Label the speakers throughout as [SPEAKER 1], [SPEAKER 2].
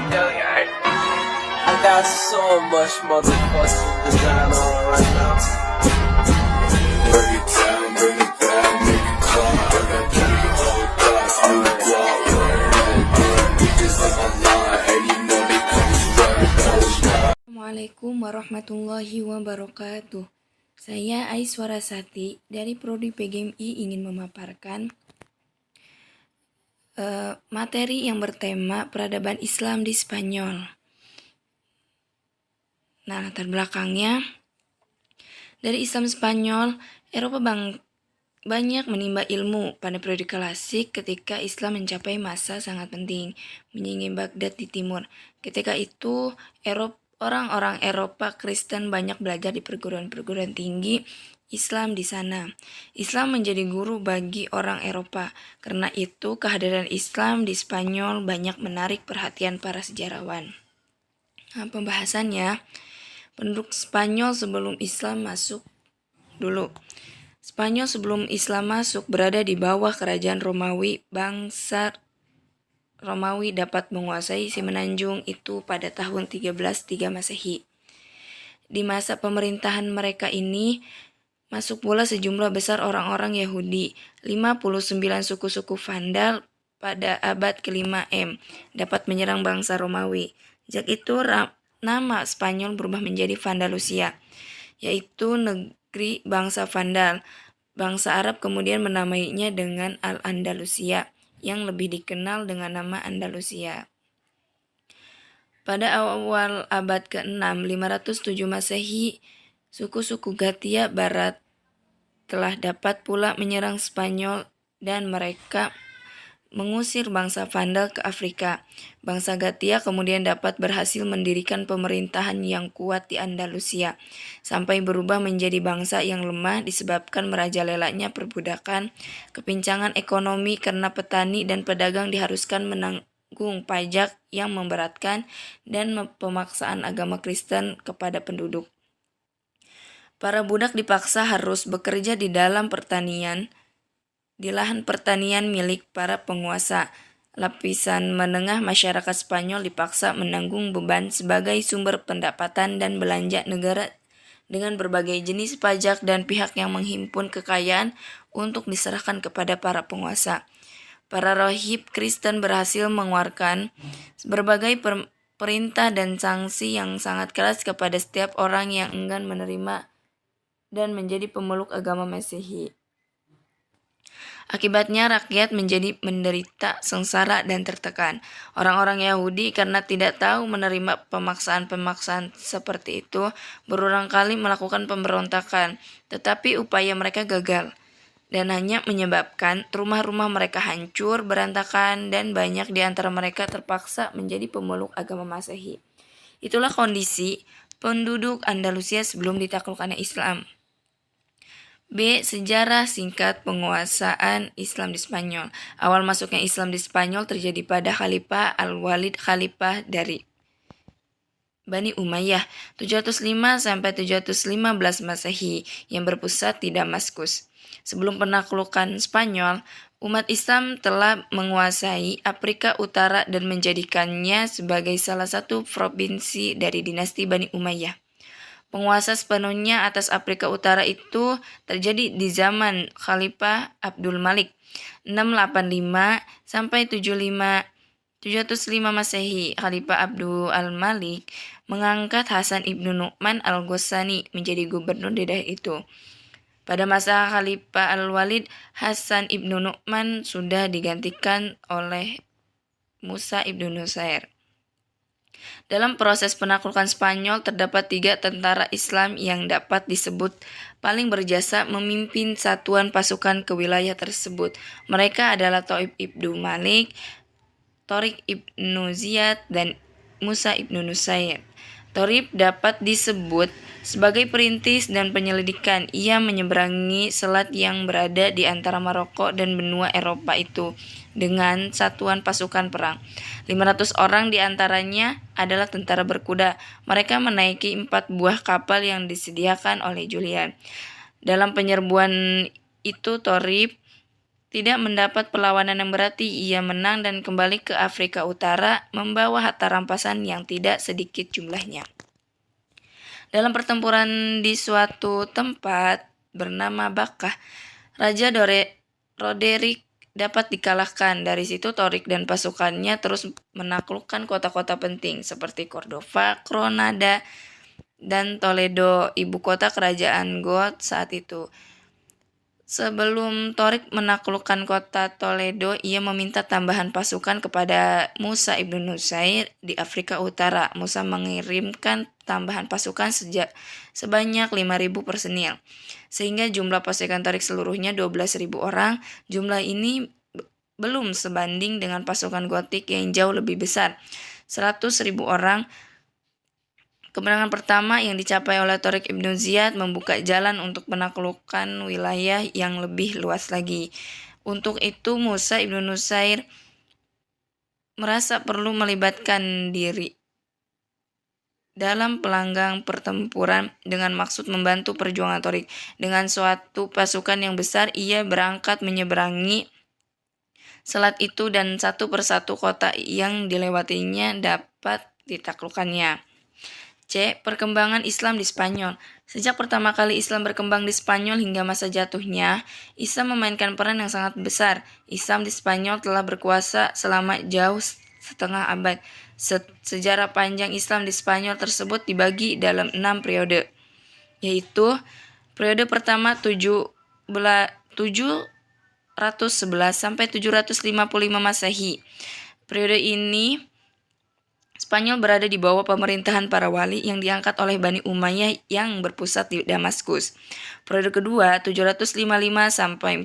[SPEAKER 1] I got so much motherfucking design on right now. Bring it down, bring it back, make it clap. I got dirty old thoughts, new block, bitches on my line, and you know they come straight.
[SPEAKER 2] Assalamualaikum warahmatullahi wabarakatuh. Saya Aiswara Sati dari Prodi PGMI ingin memaparkan materi yang bertema peradaban Islam di Spanyol. Nah, latar belakangnya dari Islam Spanyol, Eropa banyak menimba ilmu pada periode klasik ketika Islam mencapai masa sangat penting, menyinggir Baghdad di timur. Ketika itu, orang-orang Eropa Kristen banyak belajar di perguruan-perguruan tinggi Islam di sana. Islam menjadi guru bagi orang Eropa. Karena itu, kehadiran Islam di Spanyol banyak menarik perhatian para sejarawan. Nah, pembahasannya, penduduk Spanyol sebelum Islam masuk dulu. Spanyol sebelum Islam masuk berada di bawah kerajaan Romawi. Bangsa Romawi dapat menguasai semenanjung itu pada tahun 1303 Masehi. Di masa pemerintahan mereka ini, masuk pula sejumlah besar orang-orang Yahudi. 59 suku-suku Vandal pada abad ke-5 M dapat menyerang bangsa Romawi. Sejak itu nama Spanyol berubah menjadi Vandalusia, yaitu negeri bangsa Vandal. Bangsa Arab kemudian menamainya dengan Al-Andalusia, yang lebih dikenal dengan nama Andalusia. Pada awal abad ke-6, 507 Masehi, suku-suku Gatia Barat telah dapat pula menyerang Spanyol dan mereka mengusir bangsa Vandal ke Afrika. Bangsa Gatia kemudian dapat berhasil mendirikan pemerintahan yang kuat di Andalusia, sampai berubah menjadi bangsa yang lemah disebabkan merajalelanya perbudakan, kepincangan ekonomi karena petani dan pedagang diharuskan menanggung pajak yang memberatkan, dan pemaksaan agama Kristen kepada penduduk. Para budak dipaksa harus bekerja di dalam pertanian, di lahan pertanian milik para penguasa. Lapisan menengah masyarakat Spanyol dipaksa menanggung beban sebagai sumber pendapatan dan belanja negara dengan berbagai jenis pajak dan pihak yang menghimpun kekayaan untuk diserahkan kepada para penguasa. Para rohib Kristen berhasil mengeluarkan berbagai perintah dan sanksi yang sangat keras kepada setiap orang yang enggan menerima dan menjadi pemeluk agama Masehi. Akibatnya rakyat menjadi menderita, sengsara, dan tertekan. Orang-orang Yahudi karena tidak tahu menerima pemaksaan-pemaksaan seperti itu berulang kali melakukan pemberontakan, tetapi upaya mereka gagal dan hanya menyebabkan rumah-rumah mereka hancur, berantakan, dan banyak di antara mereka terpaksa menjadi pemeluk agama Masehi. Itulah kondisi penduduk Andalusia sebelum ditaklukkannya Islam. B. Sejarah singkat penguasaan Islam di Spanyol. Awal masuknya Islam di Spanyol terjadi pada Khalifah Al-Walid, Khalifah dari Bani Umayyah 705 sampai 715 Masehi yang berpusat di Damaskus. Sebelum penaklukan Spanyol, umat Islam telah menguasai Afrika Utara dan menjadikannya sebagai salah satu provinsi dari dinasti Bani Umayyah. Penguasa sepenuhnya atas Afrika Utara itu terjadi di zaman Khalifah Abdul Malik 685 sampai 705 Masehi. Khalifah Abdul Al-Malik mengangkat Hasan ibnu Nu'man Al-Ghassani menjadi gubernur di daerah itu. Pada masa Khalifah Al-Walid, Hasan ibnu Nu'man sudah digantikan oleh Musa ibnu Nusair. Dalam proses penaklukan Spanyol terdapat 3 tentara Islam yang dapat disebut paling berjasa memimpin satuan pasukan ke wilayah tersebut. Mereka adalah Thaib ibnu Malik, Tariq ibnu Ziyad, dan Musa ibnu Nusair. Thaib dapat disebut sebagai perintis dan penyelidikan. Ia menyeberangi selat yang berada di antara Maroko dan benua Eropa itu dengan satuan pasukan perang. 500 orang di antaranya adalah tentara berkuda. Mereka menaiki 4 buah kapal yang disediakan oleh Julian. Dalam penyerbuan itu Thaib tidak mendapat perlawanan yang berarti. Ia menang dan kembali ke Afrika Utara membawa harta rampasan yang tidak sedikit jumlahnya. Dalam pertempuran di suatu tempat bernama Bakah, Raja Roderick dapat dikalahkan. Dari situ Torik dan pasukannya terus menaklukkan kota-kota penting seperti Cordova, Granada, dan Toledo, ibu kota kerajaan Goth saat itu. Sebelum Torik menaklukkan kota Toledo, ia meminta tambahan pasukan kepada Musa ibnu Nusair di Afrika Utara. Musa mengirimkan tambahan pasukan sebanyak 5.000 personil, sehingga jumlah pasukan Torik seluruhnya 12.000 orang. Jumlah ini belum sebanding dengan pasukan Gotik yang jauh lebih besar, 100.000 orang. Kemenangan pertama yang dicapai oleh Torik ibnu Ziyad membuka jalan untuk menaklukkan wilayah yang lebih luas lagi. Untuk itu Musa ibnu Nusair merasa perlu melibatkan diri dalam pelanggang pertempuran dengan maksud membantu perjuangan Torik. Dengan suatu pasukan yang besar, ia berangkat menyeberangi selat itu dan satu persatu kota yang dilewatinya dapat ditaklukkannya. C. Perkembangan Islam di Spanyol. Sejak pertama kali Islam berkembang di Spanyol hingga masa jatuhnya, Islam memainkan peran yang sangat besar. Islam di Spanyol telah berkuasa selama jauh setengah abad. Sejarah panjang Islam di Spanyol tersebut dibagi dalam 6 periode, yaitu periode pertama 711 sampai 755 Masehi. Periode ini Spanyol berada di bawah pemerintahan para wali yang diangkat oleh Bani Umayyah yang berpusat di Damaskus. Periode kedua 755 sampai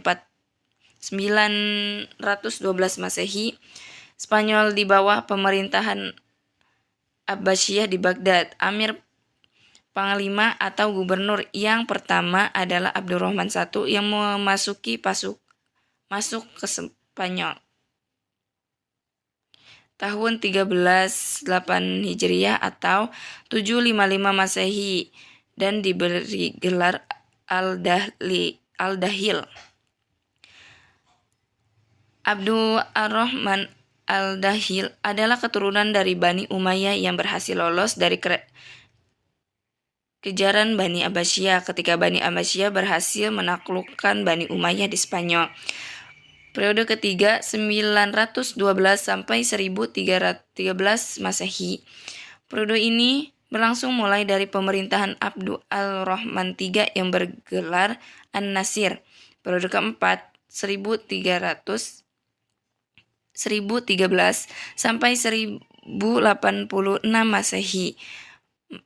[SPEAKER 2] 912 Masehi. Spanyol di bawah pemerintahan Abbasiyah di Baghdad. Amir Panglima atau gubernur yang pertama adalah Abdurrahman I yang masuk ke Spanyol tahun 1308 Hijriah atau 755 Masehi dan diberi gelar Al-Dahil. Abdul Ar-Rahman Al-Dahil adalah keturunan dari Bani Umayyah yang berhasil lolos dari kejaran Bani Abbasiyah ketika Bani Abbasiyah berhasil menaklukkan Bani Umayyah di Spanyol. Periode ketiga 912 sampai 1313 Masehi. Periode ini berlangsung mulai dari pemerintahan Abdul Ar-Rahman III yang bergelar An-Nasir. Periode keempat 1013 sampai 1086 Masehi.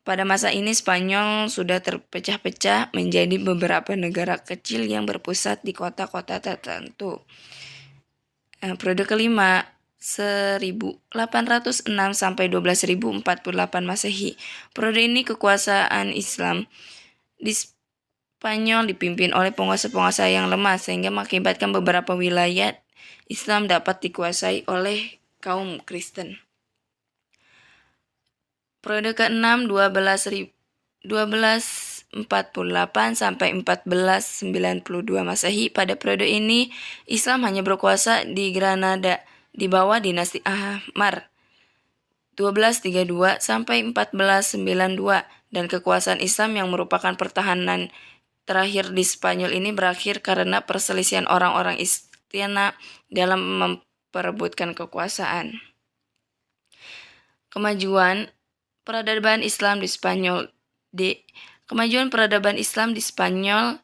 [SPEAKER 2] Pada masa ini Spanyol sudah terpecah-pecah menjadi beberapa negara kecil yang berpusat di kota-kota tertentu. Periode kelima 1806 sampai 12.048 Masehi. Periode ini kekuasaan Islam di Spanyol dipimpin oleh penguasa-penguasa yang lemah sehingga mengakibatkan beberapa wilayah Islam dapat dikuasai oleh kaum Kristen. Periode ke-6 1248 sampai 1492 Masehi. Pada periode ini Islam hanya berkuasa di Granada di bawah dinasti Ahmar 1232 sampai 1492 dan kekuasaan Islam yang merupakan pertahanan terakhir di Spanyol ini berakhir karena perselisihan orang-orang Istana dalam memperebutkan kekuasaan. Kemajuan peradaban Islam di Spanyol. Kemajuan peradaban Islam di Spanyol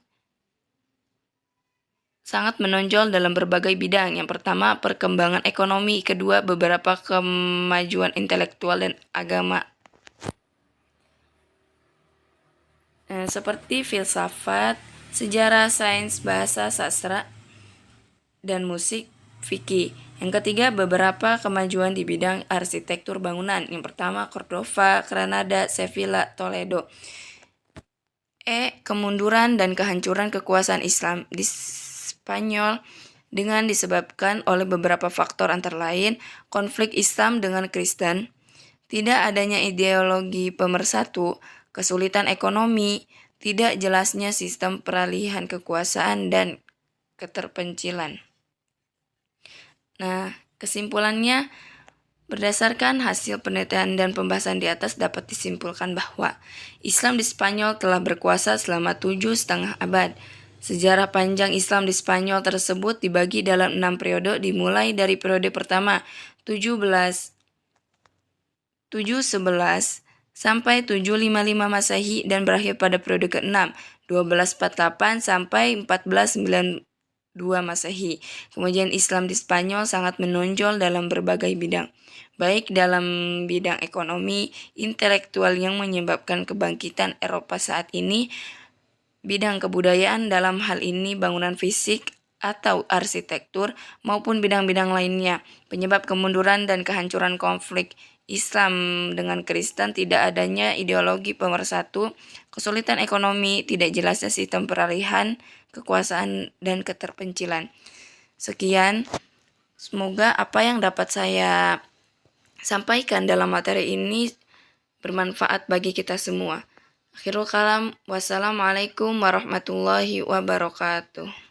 [SPEAKER 2] sangat menonjol dalam berbagai bidang. Yang pertama, perkembangan ekonomi. Kedua, beberapa kemajuan intelektual dan agama. Seperti filsafat, sejarah, sains, bahasa, sastra, dan musik, fikih. Yang ketiga, beberapa kemajuan di bidang arsitektur bangunan. Yang pertama, Cordova, Granada, Sevilla, Toledo. Kemunduran dan kehancuran kekuasaan Islam di Spanyol dengan disebabkan oleh beberapa faktor antara lain konflik Islam dengan Kristen, tidak adanya ideologi pemersatu, kesulitan ekonomi, tidak jelasnya sistem peralihan kekuasaan, dan keterpencilan. Nah, kesimpulannya, berdasarkan hasil penelitian dan pembahasan di atas dapat disimpulkan bahwa Islam di Spanyol telah berkuasa selama 7,5 abad. Sejarah panjang Islam di Spanyol tersebut dibagi dalam 6 periode, dimulai dari periode pertama 711 sampai 755 Masehi dan berakhir pada periode ke-6 1248 sampai 1492 Masehi. Kemudian Islam di Spanyol sangat menonjol dalam berbagai bidang, baik dalam bidang ekonomi, intelektual yang menyebabkan kebangkitan Eropa saat ini, bidang kebudayaan dalam hal ini bangunan fisik atau arsitektur, maupun bidang-bidang lainnya. Penyebab kemunduran dan kehancuran konflik Islam dengan Kristen tidak adanya ideologi pemersatu, kesulitan ekonomi, tidak jelasnya sistem peralihan kekuasaan dan keterpencilan. Sekian, semoga apa yang dapat saya sampaikan dalam materi ini bermanfaat bagi kita semua. Akhirul kalam, wassalamualaikum warahmatullahi wabarakatuh.